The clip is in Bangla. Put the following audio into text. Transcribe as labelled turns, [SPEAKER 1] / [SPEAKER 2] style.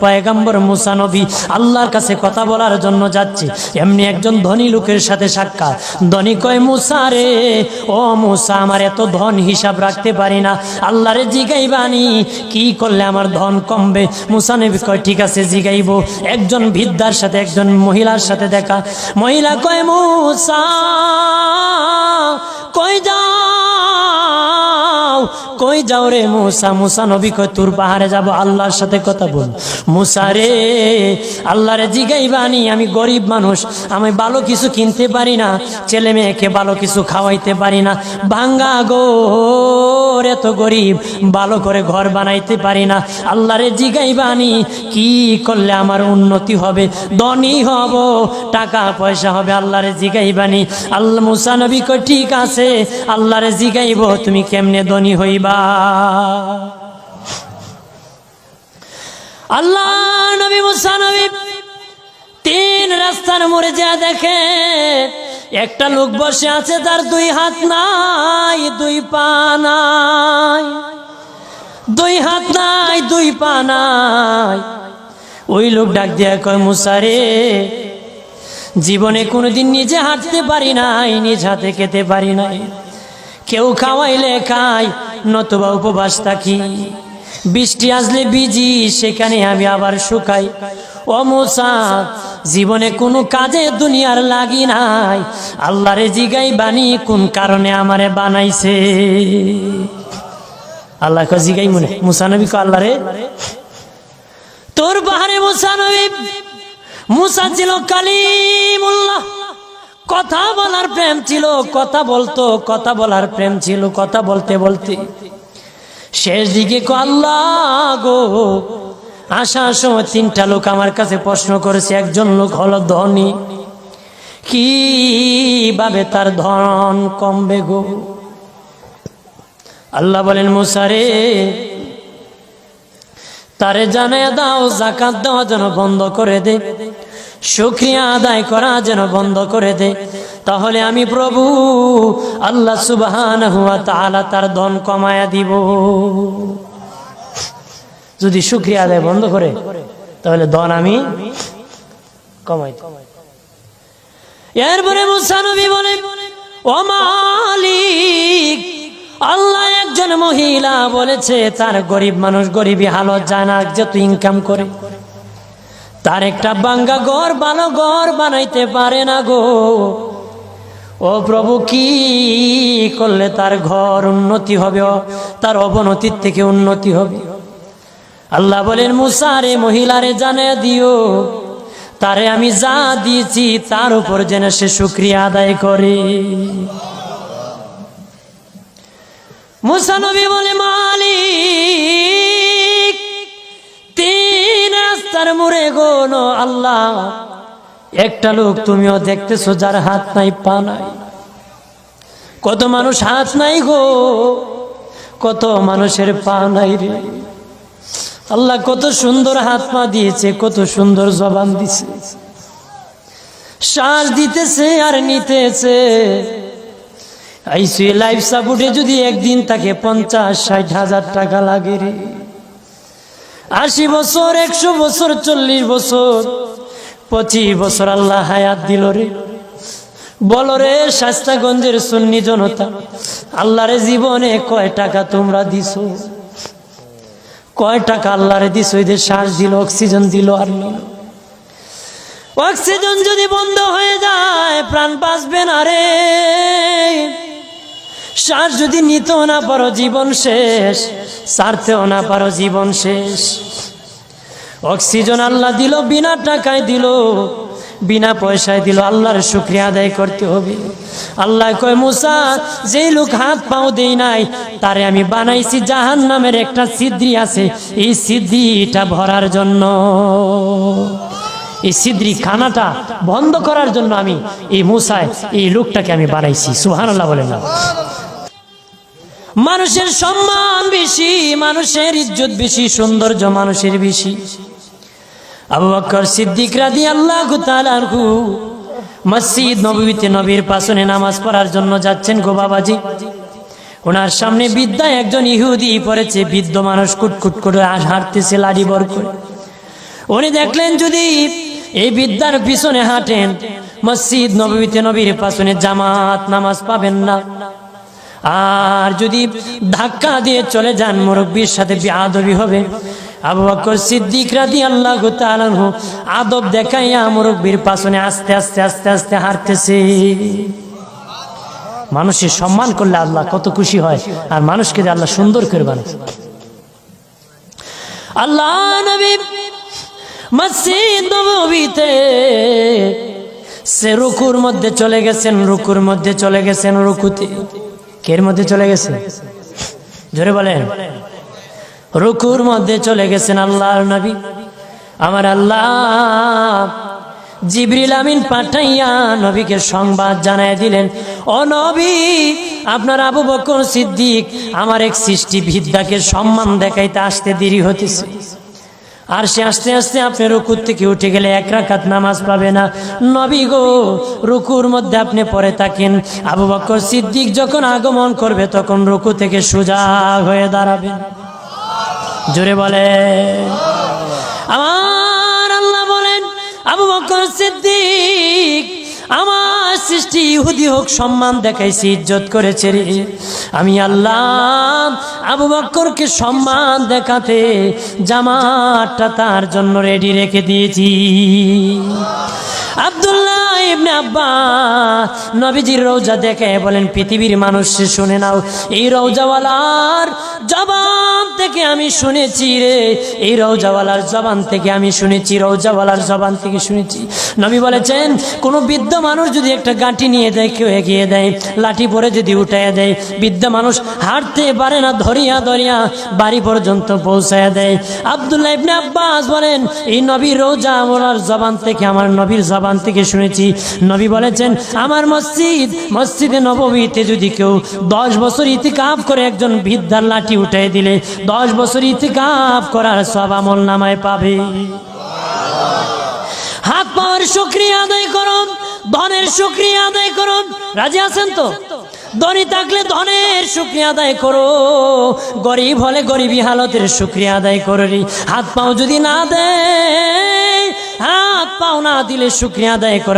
[SPEAKER 1] পয়গম্বর মুসা নবী আল্লাহর কাছে কথা বলার জন্য যাচ্ছে, এমনি একজন ধনী লোকের সাথে সাক্ষাৎ। ধনী কয়, মুসা রে, ও মুসা, আমার এত ধন হিসাব রাখতে পারি না, আল্লাহরে জিগাইবানি কি করলে আমার ধন কমবে? মুসা নবী কয়, ঠিক আছে জিগাইব। একজন বৃদ্ধার সাথে একজন মহিলার সাথে দেখা। মহিলা কয়, মুসা কই যাও, কই যাও রে মুসা? মুসা নবী কয়, তোর পাহাড়ে যাব, আল্লাহর সাথে কথা বল। মুসা রে, আল্লাহরে জিগাইবানি, আমি গরিব মানুষ, আমি ভালো কিছু কিনতে পারি না, ছেলে মেয়েকে ভালো কিছু খাওয়াইতে পারি না, ভাঙ্গা ঘর, এত গরিব, ভালো করে ঘর বানাইতে পারি না, আল্লাহরে জিগাইবানি কি করলে আমার উন্নতি হবে, ধনী হব, টাকা পয়সা হবে, আল্লাহরে জিগাইবানি। আল্লাহ মুসা নবী কয়, ঠিক আছে, আল্লাহরে জিগাইব, তুমি কেমনে ধনী হইবা? আল্লাহ নবী মুসা নবী তিন রাস্তার মোড়ে যা দেখে একটা লোক বসে আছে, তার দুই হাত নাই, দুই পা নাই, দুই হাত নাই, দুই পা নাই। ওই লোক ডাক দিয়া কয়, মুসা রে, জীবনে কোনোদিন নিজে হাঁটতে পারি নাই, নিজ হাতে খেতে পারি নাই, কেউ খাওয়াইলে খাই, নতুবা উপবাস থাকি, বৃষ্টি আসলে ভিজি, সেখানে আমি আবার শুকাই। ও মুসা, জীবনে কোনো কাজে দুনিয়ার লাগি নাই, আল্লাহরে জিগাইবানি কোন কারণে আমারে বানাইছে? আল্লাহ কয়, জিগাই মনে। মুসা নবী কয়, আল্লাহরে তোর পাহাড়ে মুসা নবী, মুসা ছিল কালিমুল্লাহ, কথা বলার প্রেম ছিল, কথা বলতো, কথা বলার প্রেম ছিল, কথা বলতে বলতে শেষ দিকে কয়, আল্লাহ গো, আসার সময় তিনটা লোক আমার কাছে প্রশ্ন করেছে, একজন লোক হলো ধনী, কিভাবে তার ধন কমবে গো? আল্লাহ বলেন, মুসা রে, তারে জানায়া দাও, যাকাত দেওয়া যেন বন্ধ করে দে, শুকরিয়া আদায় করা যেন বন্ধ করে দে, তাহলে আমি প্রভু আল্লাহ সুবহানাহু ওয়া তাআলা তার ধন কমায়া দিব। যদি শুকরিয়া আদায় বন্ধ করে, তাহলে ধন আমি কমাই। এরপরে মুসা নবী বলে, ও মালিক, আল্লাহ একজন মহিলা বলেছে তার গরিব মানুষ গরিবী হালত যায় না, যত ইনকাম করে, তার একটা ভাঙ্গা ঘর, ভালো ঘর বানাইতে পারে না গো। ও প্রভু, কি করলে তার ঘর উন্নতি হবে, তার অবনতির থেকে উন্নতি হবে? আল্লাহ বলেন, মুসা রে, মহিলারে জানিয়ে দিও, তারে আমি যা দিয়েছি তার উপর যেন সে শুকরিয়া আদায় করে। মুসা নবী বলে, মালিক, তিন রাস্তার মোড়ে গোনো আল্লাহ, একটা লোক তুমিও দেখতেছো যার হাত নাই, পা নাই। কত মানুষ হাত নাই গো, কত মানুষের পা নাই রে। আল্লাহ কত সুন্দর হাত পা দিয়েছে, কত সুন্দর জবান দিছে, শ্বাস দিতেছে আর নিতেছে। আইসিইউ লাইফ সাপোর্টে যদি একদিন তাকে 50-60 হাজার টাকা লাগে রে। 80 বছর, 100 বছর, 40 বছর, 25 বছর আল্লাহ হায়াত দিল রে। বলো রে শাস্তাগঞ্জের সুন্নি জনতা, আল্লাহরে জীবনে কয় টাকা তোমরা দিছো? কয় টাকা আল্লাহরে দিছো? এদের শ্বাস দিল, অক্সিজেন দিল আর নিল। অক্সিজেন যদি বন্ধ হয়ে যায় প্রাণ বাঁচবে না রে। শ্বাস যদি নিতেও না পারো জীবন শেষ, ছাড়তেও না পারো জীবন শেষ। অক্সিজেন আল্লাহ দিল, বিনা টাকায় দিল, বিনা পয়সায় দিল, আল্লাহর শুকরিয়া আদায় করতে হবে। আল্লাহ কয়, মুসা, যেই লোক হাত পাও দেই নাই তারে আমি বানাইছি জাহান্নামের একটা ছিদ্রি আছে, এই ছিদ্রিটা ভরার জন্য, এই ছিদ্রি খানাটা বন্ধ করার জন্য আমি এই মুসায় এই লোকটাকে আমি বানাইছি। সুবহানাল্লাহ বলেন না? মানুষের সম্মান বেশি, মানুষের ইজ্জত বেশি, সৌন্দর্য মানুষের বেশি। আবু বকর সিদ্দিক রাদিয়াল্লাহু তাআলা আনহু মসজিদ নববীতে নবীর পাশে নামাজ পড়ার জন্য যাচ্ছেন গো বাবাজি। ওনার সামনে বৃদ্ধা একজন ইহুদি পড়েছে, বৃদ্ধ মানুষ কুটকুট করে হাঁটতেছে লাঠি বর করে। উনি দেখলেন যদি এই বিদ্যার পিছনে হাঁটেন, মসজিদ নববীতে নবীর পিছনে জামাত নামাজ পাবেন না। আর যদি ধাক্কা দিয়ে চলে যান, মুরব্বির সাথে বেয়াদবি হবে। আবু বকর সিদ্দিক রাদিয়াল্লাহু তাআলা আনহু আদব দেখাইয়া মুরব্বির পিছনে আস্তে আস্তে আস্তে আস্তে হাঁটতেছে। মানুষের সম্মান করলে আল্লাহ কত খুশি হয়, আর মানুষকে যে আল্লাহ সুন্দর করে বানায়। আল্লাহ নবী মসজিদ নববীতে সে রুকুর মধ্যে চলে গেছেন, রুকুর মধ্যে চলে গেছেন। রুকুতে কের মধ্যে চলে গেছেন? জোরে বলেন। রুকুর মধ্যে চলে গেছেন আল্লাহর নবী। আমার আল্লাহ জিবরিল আমিন পাঠাইয়া নবীকে সংবাদ জানায় দিলেন, ও নবী, আপনার আবু বকর সিদ্দিক আমার এক সৃষ্টি বিদ্যাকে সম্মান দেখাইতে আসতে দেরি হতেছে, আর সে আস্তে আস্তে আপনি রুকুর থেকে উঠে গেলে 1 রাকাত নামাজ পাবে না। নবী গো, রুকুর মধ্যে আপনি পড়ে থাকেন, আবু বকর সিদ্দিক যখন আগমন করবে তখন রুকু থেকে সোজা হয়ে দাঁড়াবেন। জোরে বলে। আমার আল্লাহ বলেন, আবু বকর সিদ্দিক আমার সৃষ্টি ইহুদি হোক সম্মান দেখাইছি, ইজ্জত করেছে রে। আমি আল্লাহ আবু বকরকে সম্মান দেখাতে জামাতটা তার জন্য রেডি রেখে দিয়েছি। আব্দুল্লাহ ইবনে আব্বাস নবীজির রওজা দেখে বলেন, পৃথিবীর মানুষ শুনে নাও, এই রওজাওয়ালার জবান থেকে আমি শুনেছি রে, এই রওজাওয়ালার জবান থেকে আমি শুনেছি, রওজাওয়ালার জবান থেকে শুনেছি। নবী বলেছেন, কোন বৃদ্ধ মানুষ যদি একটা গাঁটি নিয়ে দেয়, কেউ এগিয়ে দেয়, লাঠি পরে যদি উঠাইয়া দেয়, বৃদ্ধ মানুষ হাঁটতে পারে না, ধরিয়া ধরিয়া বাড়ি পর্যন্ত পৌঁছায়া দেয়। আব্দুল্লাহ ইবনে আব্বাস বলেন, এই নবীর রওজাওয়ালার জবান থেকে, আমার নবীর জবান থেকে শুনেছি। নবী বলেছেন, আমার মসজিদে নববীতে যদি কেউ 10 বছর ইতিকাফ করে একজন বৃদ্ধার লাঠি উঠাই দিলে 10 বছর ইতিকাফ করার সব আমল নামায় পাবে। হাত পাওয়ার শুকরিয়া আদায় করুন, ধনের শুকরিয়া আদায় করুন। রাজি আছেন তো? ধনী থাকলে ধনের শুকরিয়া আদায় করো, গরিব হলে গরিবী হালতের শুকরিয়া আদায় করি। হাত পাও যদি না দেয়, হাত পাও না দিলে শুকরিয়া আদায় করো।